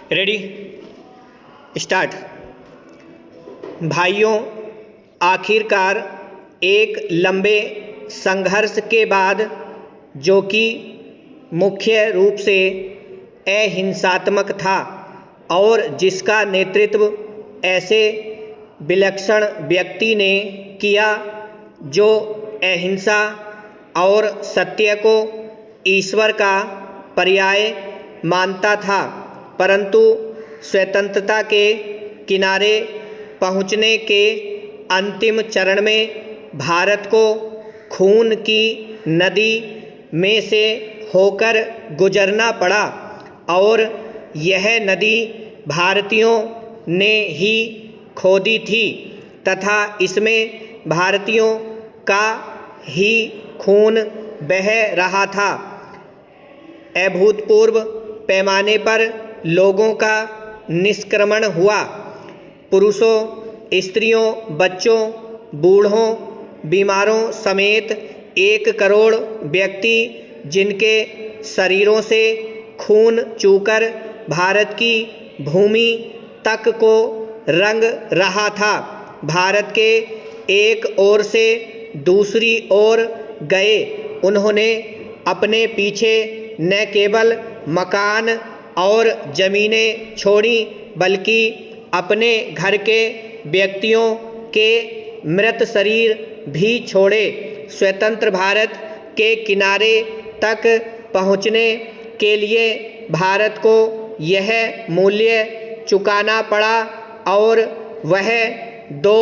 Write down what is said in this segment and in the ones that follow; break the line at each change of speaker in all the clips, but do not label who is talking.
Ready start. भाइयों, आखिरकार एक लंबे संघर्ष के बाद, जो कि मुख्य रूप से अहिंसात्मक था और जिसका नेतृत्व ऐसे विलक्षण व्यक्ति ने किया जो अहिंसा और सत्य को ईश्वर का पर्याय मानता था, परंतु स्वतंत्रता के किनारे पहुंचने के अंतिम चरण में भारत को खून की नदी में से होकर गुजरना पड़ा और यह नदी भारतीयों ने ही खोदी थी तथा इसमें भारतीयों का ही खून बह रहा था। अभूतपूर्व पैमाने पर लोगों का निष्क्रमण हुआ। पुरुषों, स्त्रियों, बच्चों, बूढ़ों, बीमारों समेत 1 करोड़ व्यक्ति, जिनके शरीरों से खून चूकर भारत की भूमि तक को रंग रहा था, भारत के एक ओर से दूसरी ओर गए। उन्होंने अपने पीछे न केवल मकान और ज़मीनें छोड़ी, बल्कि अपने घर के व्यक्तियों के मृत शरीर भी छोड़े। स्वतंत्र भारत के किनारे तक पहुँचने के लिए भारत को यह मूल्य चुकाना पड़ा और वह 2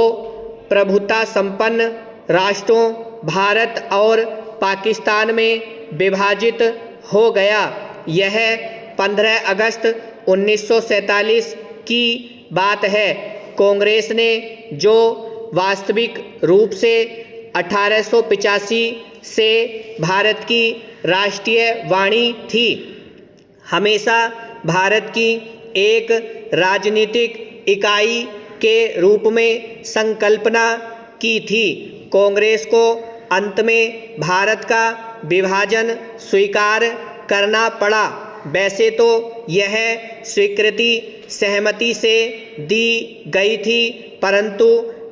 प्रभुता संपन्न राष्ट्रों भारत और पाकिस्तान में विभाजित हो गया। यह 15 अगस्त 1947 की बात है। कांग्रेस ने, जो वास्तविक रूप से 1885 से भारत की राष्ट्रीय वाणी थी, हमेशा भारत की एक राजनीतिक इकाई के रूप में संकल्पना की थी। कांग्रेस को अंत में भारत का विभाजन स्वीकार करना पड़ा। वैसे तो यह स्वीकृति सहमति से दी गई थी, परंतु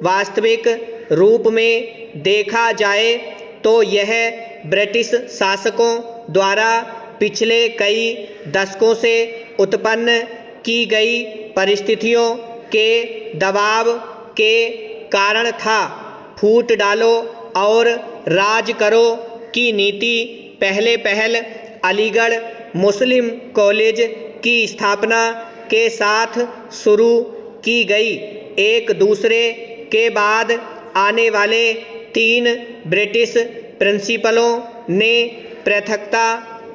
वास्तविक रूप में देखा जाए तो यह ब्रिटिश शासकों द्वारा पिछले कई दशकों से उत्पन्न की गई परिस्थितियों के दबाव के कारण था। फूट डालो और राज करो की नीति पहल अलीगढ़ मुस्लिम कॉलेज की स्थापना के साथ शुरू की गई। एक दूसरे के बाद आने वाले 3 ब्रिटिश प्रिंसिपलों ने पृथकता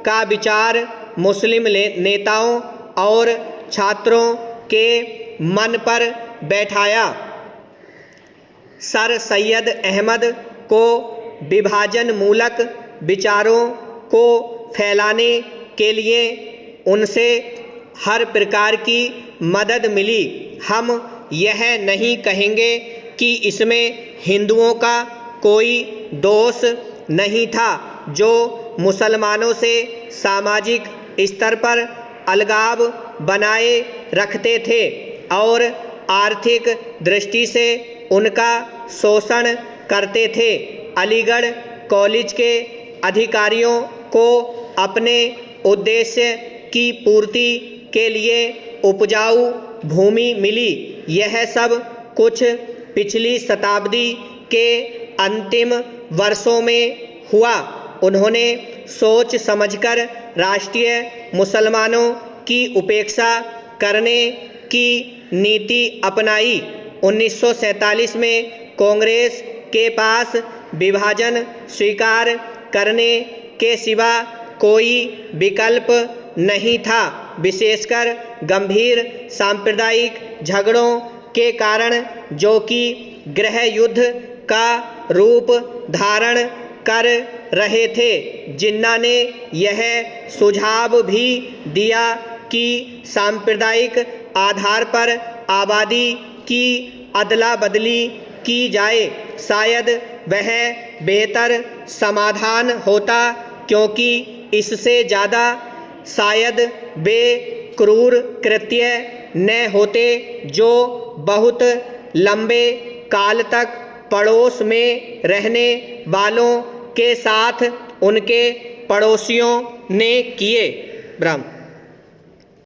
का विचार मुस्लिम नेताओं और छात्रों के मन पर बैठाया। सर सैयद अहमद को विभाजन मूलक विचारों को फैलाने के लिए उनसे हर प्रकार की मदद मिली। हम यह नहीं कहेंगे कि इसमें हिंदुओं का कोई दोष नहीं था, जो मुसलमानों से सामाजिक स्तर पर अलगाव बनाए रखते थे और आर्थिक दृष्टि से उनका शोषण करते थे। अलीगढ़ कॉलेज के अधिकारियों को अपने उद्देश्य की पूर्ति के लिए उपजाऊ भूमि मिली। यह सब कुछ पिछली शताब्दी के अंतिम वर्षों में हुआ। उन्होंने सोच समझकर राष्ट्रीय मुसलमानों की उपेक्षा करने की नीति अपनाई। 1947 में कांग्रेस के पास विभाजन स्वीकार करने के सिवा कोई विकल्प नहीं था, विशेषकर गंभीर सांप्रदायिक झगड़ों के कारण, जो कि गृह युद्ध का रूप धारण कर रहे थे। जिन्ना ने यह सुझाव भी दिया कि सांप्रदायिक आधार पर आबादी की अदला बदली की जाए। शायद वह बेहतर समाधान होता, क्योंकि इससे ज़्यादा शायद वे क्रूर कृत्य न होते जो बहुत लंबे काल तक पड़ोस में रहने वालों के साथ उनके पड़ोसियों ने किए। ब्रह्म।